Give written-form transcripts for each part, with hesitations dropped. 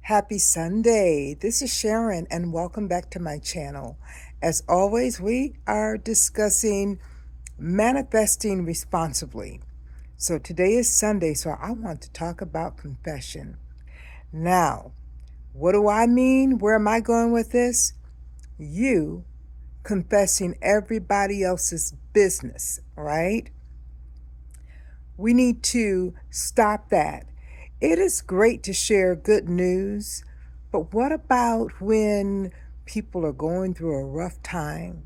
Happy Sunday. This is Sharon, and welcome back to my channel. As always, we are discussing manifesting responsibly. So today is Sunday, so I want to talk about confession. Now, what do I mean? Where am I going with this? You confessing everybody else's business, right? We need to stop that. It is great to share good news, but what about when people are going through a rough time,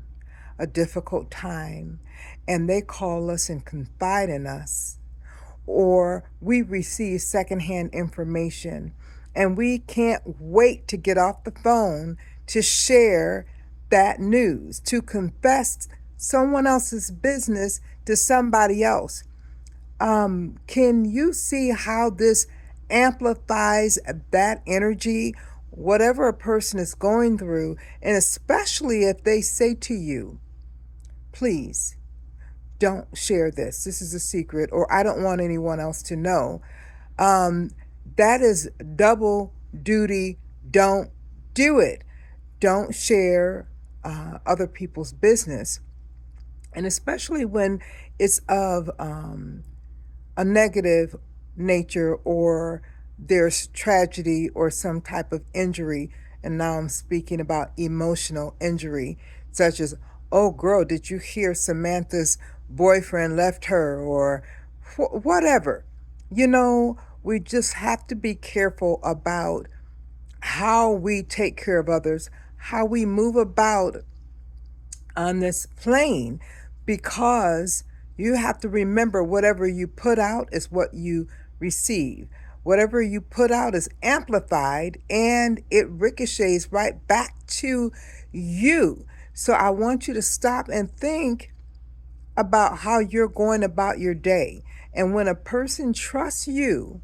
a difficult time, and they call us and confide in us, or we receive secondhand information and we can't wait to get off the phone to share that news, to confess someone else's business to somebody else? Can you see how this amplifies that energy, whatever a person is going through, and especially if they say to you, please don't share this. This is a secret, or I don't want anyone else to know. Um, that is double duty. Don't do it. Don't share other people's business. And especially when it's of a negative nature, or there's tragedy or some type of injury. And now I'm speaking about emotional injury, such as, oh girl, did you hear Samantha's boyfriend left her, or whatever. We just have to be careful about how we take care of others, how we move about on this plane, because you have to remember whatever you put out is what you receive. Whatever you put out is amplified and it ricochets right back to you. So I want you to stop and think about how you're going about your day. And when a person trusts you,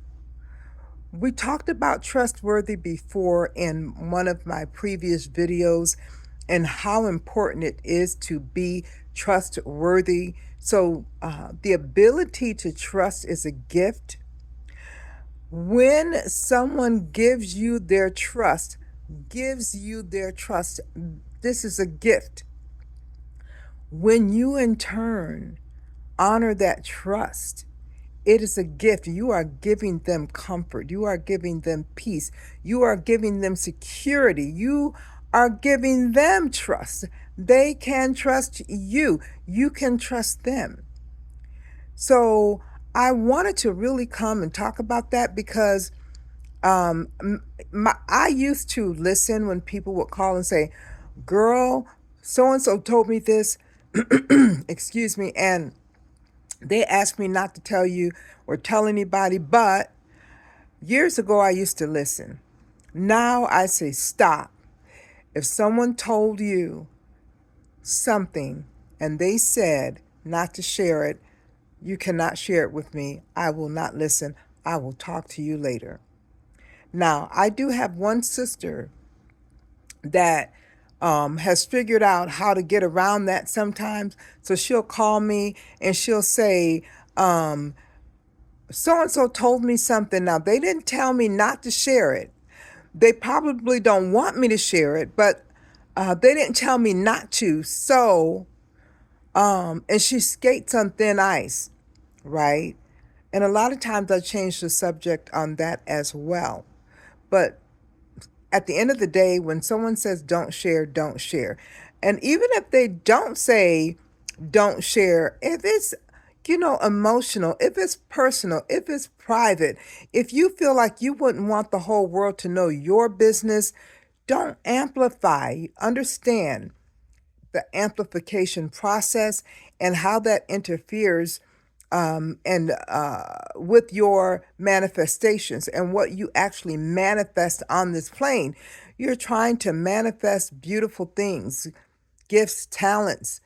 we talked about trustworthy before in one of my previous videos, and how important it is to be trustworthy. So the ability to trust is a gift. When someone gives you their trust, this is a gift. When you in turn honor that trust, it is a gift. You are giving them comfort. You are giving them peace. You are giving them security. You are giving them trust. They can trust you. You can trust them. So I wanted to really come and talk about that because I used to listen when people would call and say, girl, so-and-so told me this, excuse me, and they asked me not to tell you or tell anybody, but years ago I used to listen. Now I say stop. If someone told you something and they said not to share it, you cannot share it with me. I will not listen. I will talk to you later. Now, I do have one sister that has figured out how to get around that sometimes. So she'll call me and she'll say, so-and-so told me something. Now, they didn't tell me not to share it. They probably don't want me to share it, but they didn't tell me not to. So, and she skates on thin ice, right? And a lot of times I change the subject on that as well. But at the end of the day, when someone says don't share, don't share. And even if they don't say don't share, if it's, emotional, if it's personal, if it's private, if you feel like you wouldn't want the whole world to know your business, don't amplify. Understand the amplification process and how that interferes and with your manifestations and what you actually manifest on this plane. You're trying to manifest beautiful things, gifts, talents,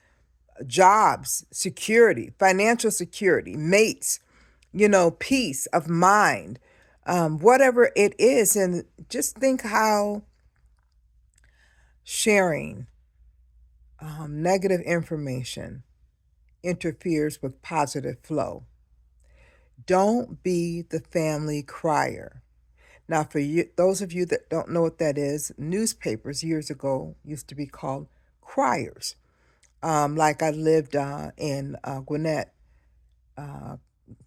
jobs, security, financial security, mates, peace of mind, whatever it is. And just think how sharing negative information interferes with positive flow. Don't be the family crier. Now, for you, those of you that don't know what that is, newspapers years ago used to be called criers. Like I lived in Gwinnett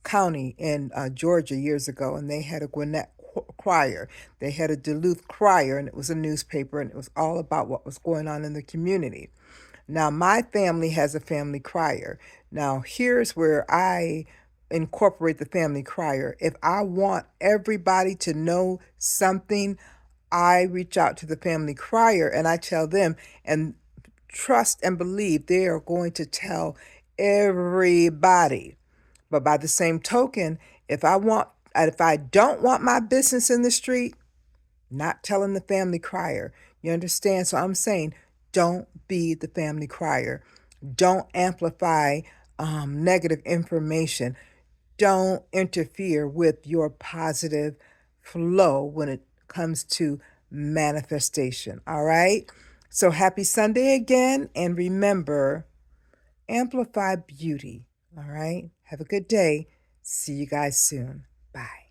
County in Georgia years ago, and they had a Gwinnett Crier. They had a Duluth Crier, and it was a newspaper, and it was all about what was going on in the community. Now, my family has a family crier. Now, here's where I incorporate the family crier. If I want everybody to know something, I reach out to the family crier and I tell them, and trust and believe they are going to tell everybody. But by the same token, if I don't want my business in the street, not telling the family crier. You understand? So I'm saying, don't be the family crier. Don't amplify negative information. Don't interfere with your positive flow when it comes to manifestation. All right? So happy Sunday again. And remember, amplify beauty. All right? Have a good day. See you guys soon. Bye.